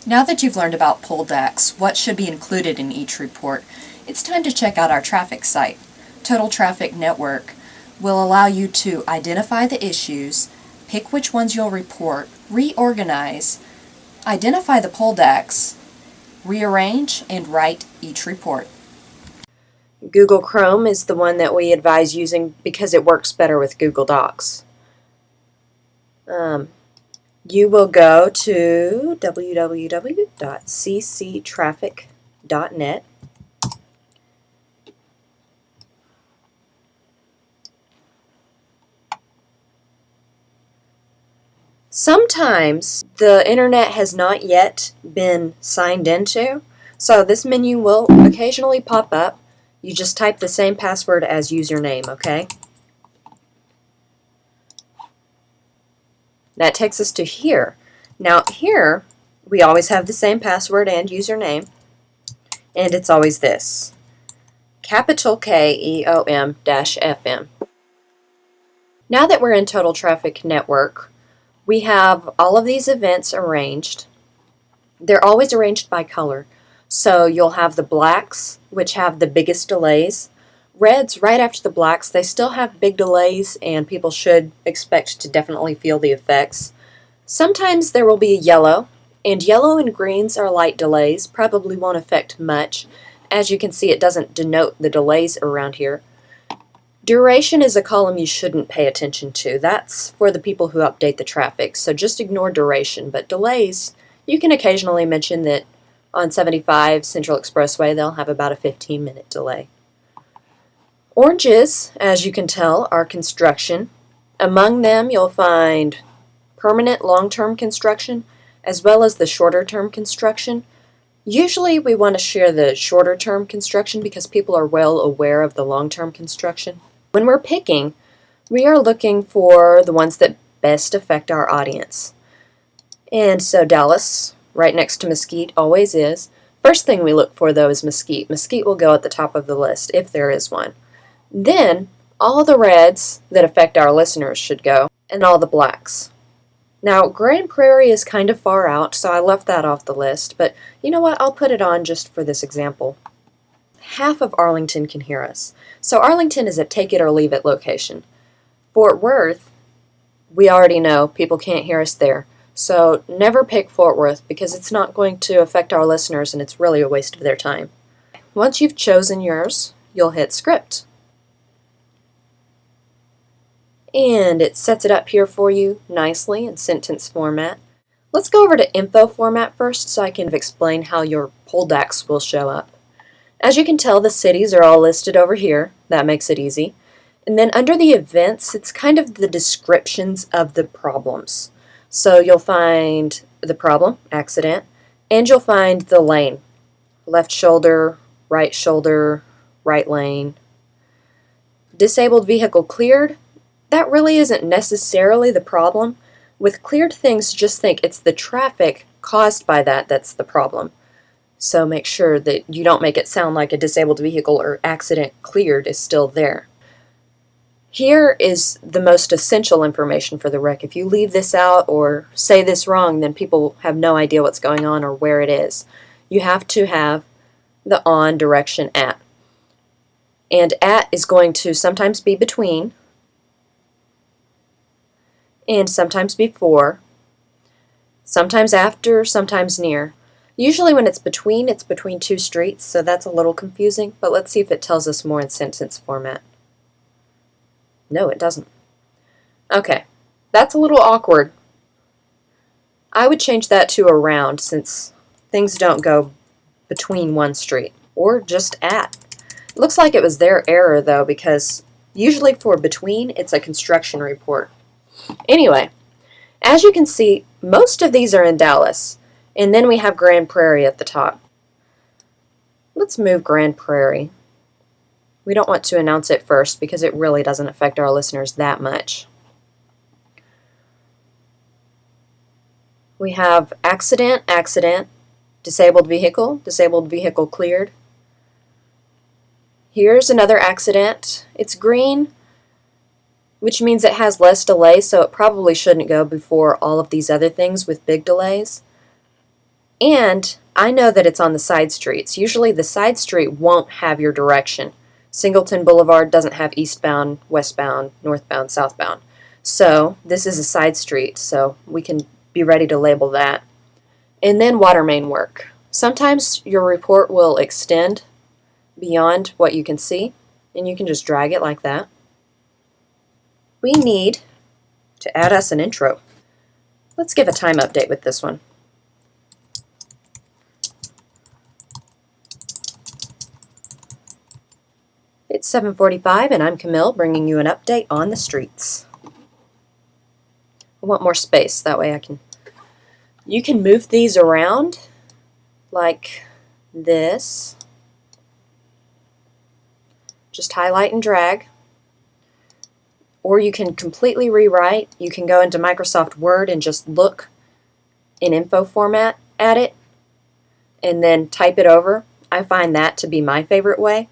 Now that you've learned about pull decks, what should be included in each report, it's time to check out our traffic site. Total Traffic Network will allow you to identify the issues, pick which ones you'll report, reorganize, identify the pull decks, rearrange, and write each report. Google Chrome is the one that we advise using because it works better with Google Docs. You will go to www.cctraffic.net. Sometimes the internet has not yet been signed into, so this menu will occasionally pop up. You just type the same password as username, okay? That takes us to here. Now here, we always have the same password and username, and it's always this, capital KEOM-FM. Now that we're in Total Traffic Network, we have all of these events arranged. They're always arranged by color. So you'll have the blacks, which have the biggest delays. Reds, right after the blacks, they still have big delays, and people should expect to definitely feel the effects. Sometimes there will be a yellow, and yellow and greens are light delays, probably won't affect much. As you can see, it doesn't denote the delays around here. Duration is a column you shouldn't pay attention to. That's for the people who update the traffic, so just ignore duration. But delays, you can occasionally mention that on 75 Central Expressway they'll have about a 15-minute delay. Oranges, as you can tell, are construction. Among them you'll find permanent long-term construction as well as the shorter-term construction. Usually we want to share the shorter-term construction because people are well aware of the long-term construction. When we're picking, we are looking for the ones that best affect our audience. And so Dallas, right next to Mesquite, always is. First thing we look for, though, is Mesquite. Mesquite will go at the top of the list, if there is one. Then, all the reds that affect our listeners should go, and all the blacks. Now, Grand Prairie is kind of far out, so I left that off the list, but you know what? I'll put it on just for this example. Half of Arlington can hear us. So Arlington is a take-it-or-leave-it location. Fort Worth, we already know people can't hear us there. So never pick Fort Worth because it's not going to affect our listeners and it's really a waste of their time. Once you've chosen yours, you'll hit Script. And it sets it up here for you nicely in sentence format. Let's go over to info format first so I can explain how your pull decks will show up. As you can tell, the cities are all listed over here. That makes it easy. And then under the events, it's kind of the descriptions of the problems. So you'll find the problem, accident, and you'll find the lane. Left shoulder, right lane. Disabled vehicle cleared. That really isn't necessarily the problem. With cleared things, just think it's the traffic caused by that that's the problem. So make sure that you don't make it sound like a disabled vehicle or accident cleared is still there. Here is the most essential information for the wreck. If you leave this out or say this wrong, then people have no idea what's going on or where it is. You have to have the on direction at. And at is going to sometimes be between, and sometimes before, sometimes after, sometimes near. Usually when it's between two streets, so that's a little confusing, but let's see if it tells us more in sentence format. No, it doesn't. Okay, that's a little awkward. I would change that to around since things don't go between one street, or just at. It looks like it was their error though, because usually for between, it's a construction report. Anyway, as you can see, most of these are in Dallas, and then we have Grand Prairie at the top. Let's move Grand Prairie. We don't want to announce it first because it really doesn't affect our listeners that much. We have accident, disabled vehicle cleared. Here's another accident. It's green, which means it has less delay, so it probably shouldn't go before all of these other things with big delays. And I know that it's on the side streets. Usually the side street won't have your direction. Singleton Boulevard doesn't have eastbound, westbound, northbound, southbound. So this is a side street, so we can be ready to label that. And then water main work. Sometimes your report will extend beyond what you can see, and you can just drag it like that. We need to add us an intro. Let's give a time update with this one. It's 7:45 and I'm Camille bringing you an update on the streets. I want more space, that way you can move these around like this. Just highlight and drag. Or you can completely rewrite. You can go into Microsoft Word and just look in info format at it and then type it over. I find that to be my favorite way.